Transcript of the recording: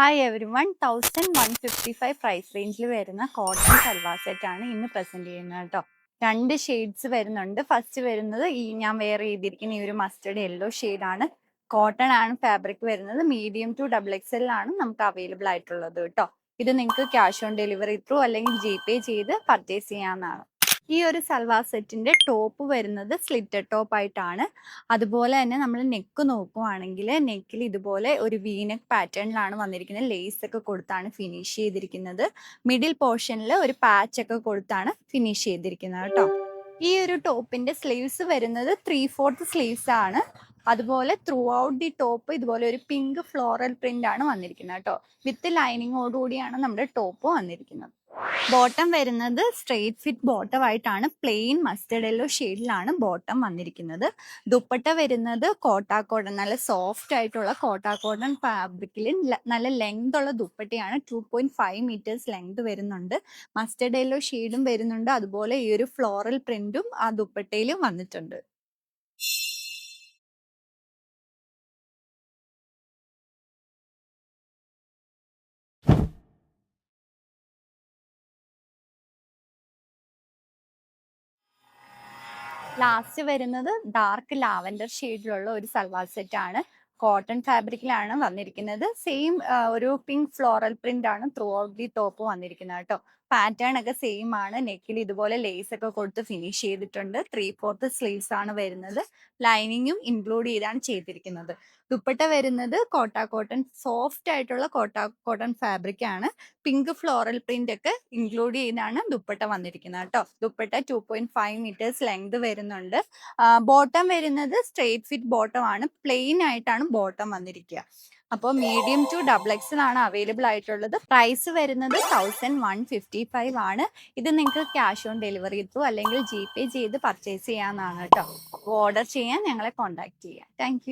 Hi every one 1155 price റേഞ്ചിൽ വരുന്ന cotton salwar set ആണ് ഇന്ന് പ്രസന്റ് ചെയ്യുന്നത് കേട്ടോ. 2 ഷെയ്ഡ്സ് വരുന്നുണ്ട്. ഫസ്റ്റ് വരുന്നത് ഈ ഞാൻ വെയർ ചെയ്തിരിക്കുന്ന ഈ ഒരു മസ്റ്റർഡ് യെല്ലോ ആണ്. കോട്ടൺ ആണ് ഫാബ്രിക് വരുന്നത്. മീഡിയം ടു ഡബിൾ എക്സൽ ആണ് നമുക്ക് അവൈലബിൾ ആയിട്ടുള്ളത് കേട്ടോ. ഇത് നിങ്ങൾക്ക് ക്യാഷ് ഓൺ ഡെലിവറി ത്രൂ അല്ലെങ്കിൽ ജിപേ ചെയ്ത് പർച്ചേസ് ചെയ്യാവുന്നതാണ്. ഈ ഒരു സൽവാർ സെറ്റിന്റെ ടോപ്പ് വരുന്നത് സ്ലിറ്റഡ് ടോപ്പ് ആയിട്ടാണ്. അതുപോലെ തന്നെ നമ്മൾ നെക്ക് നോക്കുവാണെങ്കിൽ നെക്കിൽ ഇതുപോലെ ഒരു വീനെക്ക് പാറ്റേണിലാണ് വന്നിരിക്കുന്നത്. ലേസ് ഒക്കെ കൊടുത്താണ് ഫിനിഷ് ചെയ്തിരിക്കുന്നത്. മിഡിൽ പോർഷനിൽ ഒരു പാച്ച് ഒക്കെ കൊടുത്താണ് ഫിനിഷ് ചെയ്തിരിക്കുന്നത് കേട്ടോ. ഈ ഒരു ടോപ്പിന്റെ സ്ലീവ്സ് വരുന്നത് 3/4 സ്ലീവ്സ് ആണ്. അതുപോലെ ത്രൂ ഔട്ട് ദി ടോപ്പ് ഇതുപോലെ ഒരു പിങ്ക് ഫ്ലോറൽ പ്രിന്റ് ആണ് വന്നിരിക്കുന്നത് കേട്ടോ. വിത്ത് ലൈനിങ്ങോടുകൂടിയാണ് നമ്മുടെ ടോപ്പ് വന്നിരിക്കുന്നത്. ബോട്ടം വരുന്നത് സ്ട്രെയിറ്റ് ഫിറ്റ് ബോട്ടം ആയിട്ടാണ്. പ്ലെയിൻ മസ്റ്റർഡ് യെല്ലോ ഷെയ്ഡിലാണ് ബോട്ടം വന്നിരിക്കുന്നത്. ദുപ്പട്ട വരുന്നത് കോട്ടാ കോട്ടൺ, നല്ല സോഫ്റ്റ് ആയിട്ടുള്ള കോട്ടാ കോട്ടൺ ഫാബ്രിക്കിൽ നല്ല ലെങ്ത് ഉള്ള ദുപ്പട്ടയാണ്. 2.5 മീറ്റേഴ്സ് ലെങ്ത് വരുന്നുണ്ട്. മസ്റ്റർഡ് യെല്ലോ ഷെയ്ഡും വരുന്നുണ്ട്. അതുപോലെ ഈ ഒരു ഫ്ലോറൽ പ്രിന്റും ആ ദുപ്പട്ടയിലും വന്നിട്ടുണ്ട്. ലാസ്റ്റ് വരുന്നത് ഡാർക്ക് ലാവൻഡർ ഷെയ്ഡിലുള്ള ഒരു സൽവാർ സെറ്റ് ആണ്. കോട്ടൺ ഫാബ്രിക്കിലാണ് വന്നിരിക്കുന്നത്. സെയിം ഒരു പിങ്ക് ഫ്ലോറൽ പ്രിന്റ് ആണ് ത്രൂ ഔട്ട് ദി ടോപ്പ് വന്നിരിക്കുന്നത് കേട്ടോ. പാറ്റേൺ ഒക്കെ സെയിം ആണ്. നെക്കിൽ ഇതുപോലെ ലേസ് ഒക്കെ കൊടുത്ത് ഫിനിഷ് ചെയ്തിട്ടുണ്ട്. 3/4 സ്ലീവ്സ് ആണ് വരുന്നത്. ലൈനിങ്ങും ഇൻക്ലൂഡ് ചെയ്താണ് ചെയ്തിരിക്കുന്നത്. ദുപ്പട്ട വരുന്നത് കോട്ടാ കോട്ടൺ, സോഫ്റ്റ് ആയിട്ടുള്ള കോട്ടാ കോട്ടൺ ഫാബ്രിക് ആണ്. പിങ്ക് ഫ്ലോറൽ പ്രിന്റ് ഒക്കെ ഇൻക്ലൂഡ് ചെയ്താണ് ദുപ്പട്ട വന്നിരിക്കുന്നത് കേട്ടോ. ദുപ്പട്ട 2.5 മീറ്റേഴ്സ് ലെങ്ത് വരുന്നുണ്ട്. ബോട്ടം വരുന്നത് സ്ട്രെയിറ്റ് ഫിറ്റ് ബോട്ടം ആണ്. പ്ലെയിൻ ആയിട്ടാണ് ബോട്ടം വന്നിരിക്കുക. അപ്പോൾ മീഡിയം ടു ഡബിൾ എക്സൽ ആണ് അവൈലബിൾ ആയിട്ടുള്ളത്. പ്രൈസ് വരുന്നത് 1155 ആണ്. ഇത് നിങ്ങൾക്ക് ക്യാഷ് ഓൺ ഡെലിവറി ത്രൂ അല്ലെങ്കിൽ ജിപേ ചെയ്ത് പർച്ചേസ് ചെയ്യാവുന്നതാണ് കേട്ടോ. ഓർഡർ ചെയ്യാൻ ഞങ്ങളെ കോൺടാക്ട് ചെയ്യാം. താങ്ക്